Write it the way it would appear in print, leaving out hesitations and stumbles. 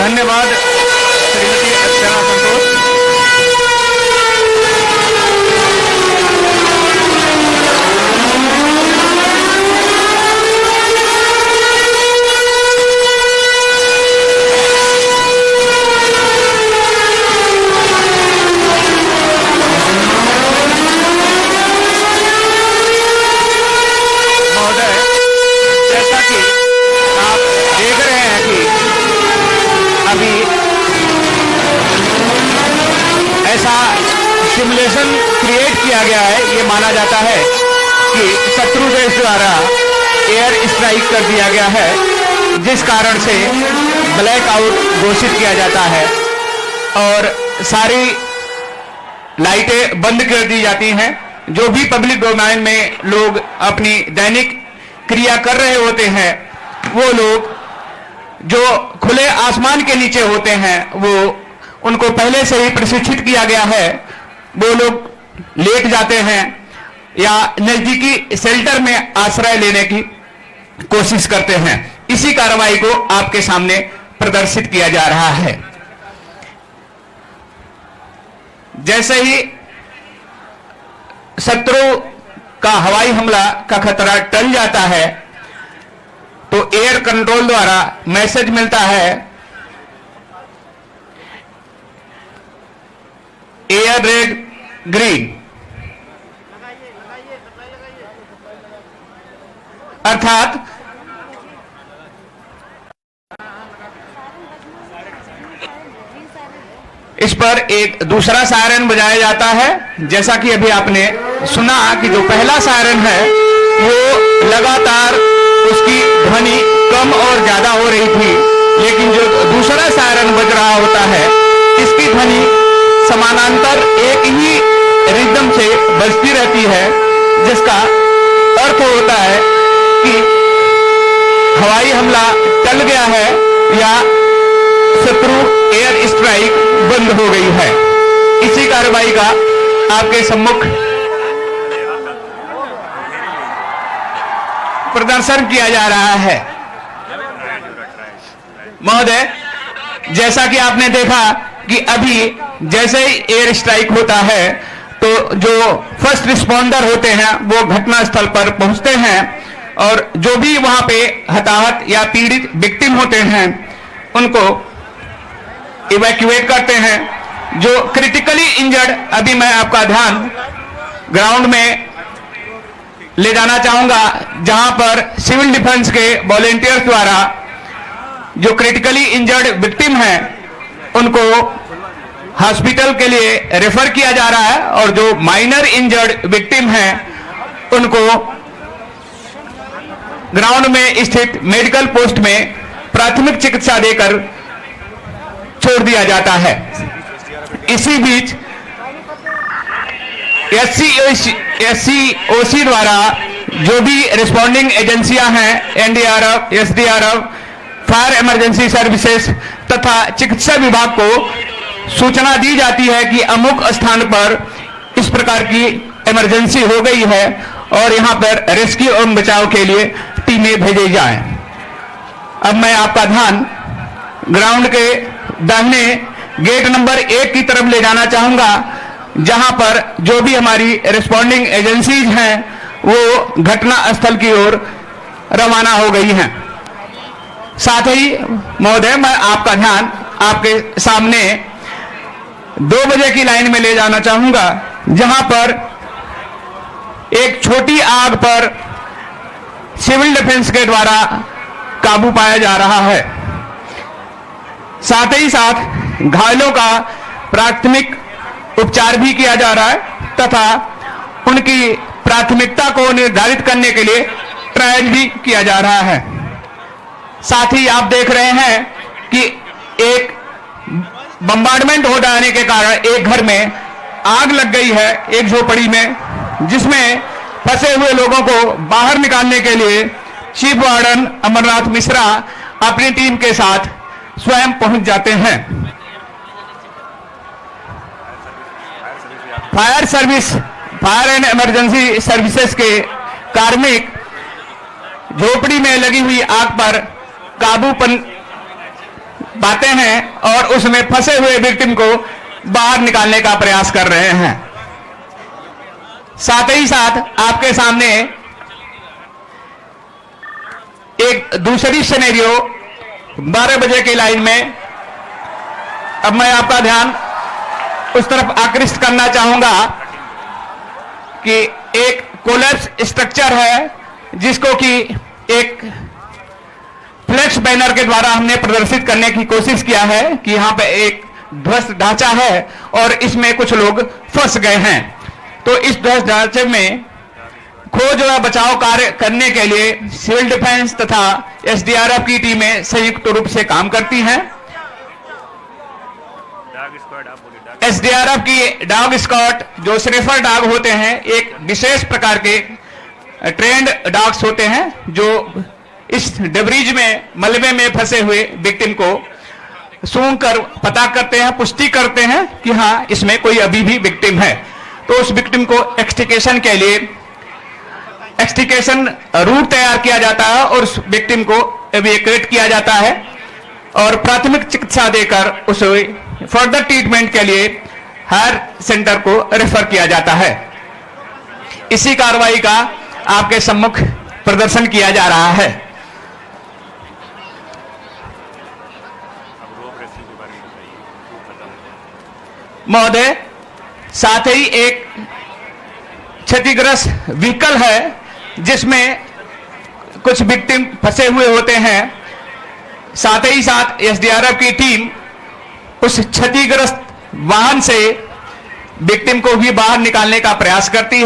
धन्यवाद श्रीमती अर्चना संतोष। महोदय, जैसा कि आप देख रहे हैं कि अभी ऐसा सिमुलेशन क्रिएट किया गया है, ये माना जाता है कि शत्रु देश द्वारा एयर स्ट्राइक कर दिया गया है, जिस कारण से ब्लैकआउट घोषित किया जाता है और सारी लाइटें बंद कर दी जाती हैं। जो भी पब्लिक डोमेन में लोग अपनी दैनिक क्रिया कर रहे होते हैं, वो लोग जो खुले आसमान के नीचे होते हैं, वो उनको पहले से ही प्रशिक्षित किया गया है। वो लोग लेट जाते हैं या नजदीकी शेल्टर में आश्रय लेने की कोशिश करते हैं। इसी कार्रवाई को आपके सामने प्रदर्शित किया जा रहा है। जैसे ही शत्रु का हवाई हमला का खतरा टल जाता है, तो एयर कंट्रोल द्वारा मैसेज मिलता है, एयर रेड ग्रीन, अर्थात इस पर एक दूसरा सायरन बजाया जाता है। जैसा कि अभी आपने सुना कि जो पहला सायरन है वो लगातार उसकी ध्वनि कम और ज्यादा हो रही थी, लेकिन जो दूसरा सायरन बज रहा होता है, इसकी ध्वनि समानांतर एक ही रिदम से बजती रहती है, जिसका अर्थ होता है कि हवाई हमला टल गया है या शत्रु एयर स्ट्राइक बंद हो गई है। इसी कार्रवाई का आपके सम्मुख प्रदर्शन किया जा रहा है। महोदय, जैसा कि आपने देखा कि अभी जैसे ही एयर स्ट्राइक होता है, तो जो फर्स्ट रिस्पॉन्डर होते हैं वो घटना स्थल पर पहुंचते हैं और जो भी वहां पे हताहत या पीड़ित विक्टिम होते हैं उनको इवैक्यूएट करते हैं। जो क्रिटिकली इंजर्ड, अभी मैं आपका ध्यान ग्राउंड में ले जाना चाहूंगा, जहां पर सिविल डिफेंस के वॉलेंटियर्स द्वारा जो क्रिटिकली इंजर्ड विक्टिम हैं उनको हॉस्पिटल के लिए रेफर किया जा रहा है और जो माइनर इंजर्ड विक्टिम हैं उनको ग्राउंड में स्थित मेडिकल पोस्ट में प्राथमिक चिकित्सा देकर छोड़ दिया जाता है। इसी बीच एससीओसी द्वारा जो भी रिस्पॉन्डिंग एजेंसियां हैं, NDRF, SDRF, fire emergency services तथा चिकित्सा विभाग को सूचना दी जाती है कि अमुक स्थान पर इस प्रकार की इमरजेंसी हो गई है और यहां पर रेस्क्यू एवं बचाव के लिए टीमें भेजी जाएं। अब मैं आपका ध्यान ग्राउंड के दाहिने गेट नंबर 1 की तरफ ले जाना चाहूंगा, जहां पर जो भी हमारी रिस्पॉन्डिंग एजेंसीज हैं वो घटना स्थल की ओर रवाना हो गई हैं। साथ ही महोदय, मैं आपका ध्यान आपके सामने 2 बजे की लाइन में ले जाना चाहूंगा, जहां पर एक छोटी आग पर सिविल डिफेंस के द्वारा काबू पाया जा रहा है। साथ ही साथ घायलों का प्राथमिक उपचार भी किया जा रहा है तथा उनकी प्राथमिकता को निर्धारित करने के लिए ट्रायल भी किया जा रहा है। साथ ही आप देख रहे हैं कि एक बम्बार्डमेंट हो जाने के कारण एक घर में आग लग गई है, एक झोपड़ी में, जिसमें फंसे हुए लोगों को बाहर निकालने के लिए चीफ वार्डन अमरनाथ मिश्रा अपनी टीम के साथ स्वयं पहुंच जाते हैं। फायर एंड इमरजेंसी सर्विसेज के कार्मिक झोपड़ी में लगी हुई आग पर काबू पाते हैं और उसमें फंसे हुए विक्टिम को बाहर निकालने का प्रयास कर रहे हैं। साथ ही साथ आपके सामने एक दूसरी सिनेरियो 12 बजे की लाइन में, अब मैं आपका ध्यान उस तरफ आकृष्ट करना चाहूंगा कि एक कोलैप्स स्ट्रक्चर है जिसको कि एक फ्लैक्स बैनर के द्वारा हमने प्रदर्शित करने की कोशिश किया है कि यहां पे एक ध्वस्त ढांचा है और इसमें कुछ लोग फंस गए हैं। तो इस ध्वस्त ढांचे में खोज व बचाव कार्य करने के लिए सिविल डिफेंस तथा एसडीआरएफ की टीमें संयुक्त रूप से काम करती हैं। एसडीआरएफ की डॉग स्क्वाड जो स्निफर डॉग होते हैं, एक विशेष प्रकार के ट्रेंड डॉग्स होते हैं जो इस डेब्रिज में, मलबे में फंसे हुए विक्टिम को सूंघ कर पता करते हैं, पुष्टि करते हैं कि हाँ इसमें कोई अभी भी विक्टिम है। तो उस विक्टिम को एक्सट्रिकेशन के लिए एक्सट्रिकेशन रूट तैयार किया जाता है और उस विक्टिम को एविक्यूएट किया जाता है और प्राथमिक चिकित्सा देकर उसे फर्दर ट्रीटमेंट के लिए हायर सेंटर को रेफर किया जाता है। इसी कार्रवाई का आपके सम्मुख प्रदर्शन किया जा रहा है। महोदय, साथ ही एक क्षतिग्रस्त व्हीकल है जिसमें कुछ विक्टिम फंसे हुए होते हैं। साथ ही साथ एसडीआरएफ की टीम उस क्षतिग्रस्त वाहन से विक्टिम को भी बाहर निकालने का प्रयास करती है।